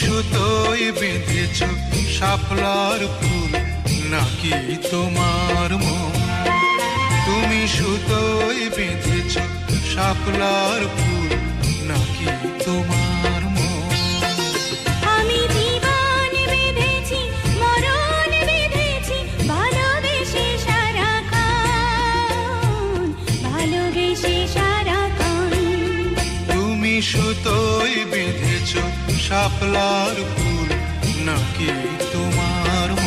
সুতোয় বেঁধেছ শাপলার ফুল নাকি তোমার মন? তুমি সুতোয় বেঁধেছ শাপলার ফুল নাকি তোমার মন? আমি জীবন বেঁধেছি, মরণ বেঁধেছি, ভালোবেসে সারাক্ষণ, ভালোবেসে সারাক্ষণ। তুমি সুতোয় বেঁধেছ শাপলার ফুল নাকি তোমার মন?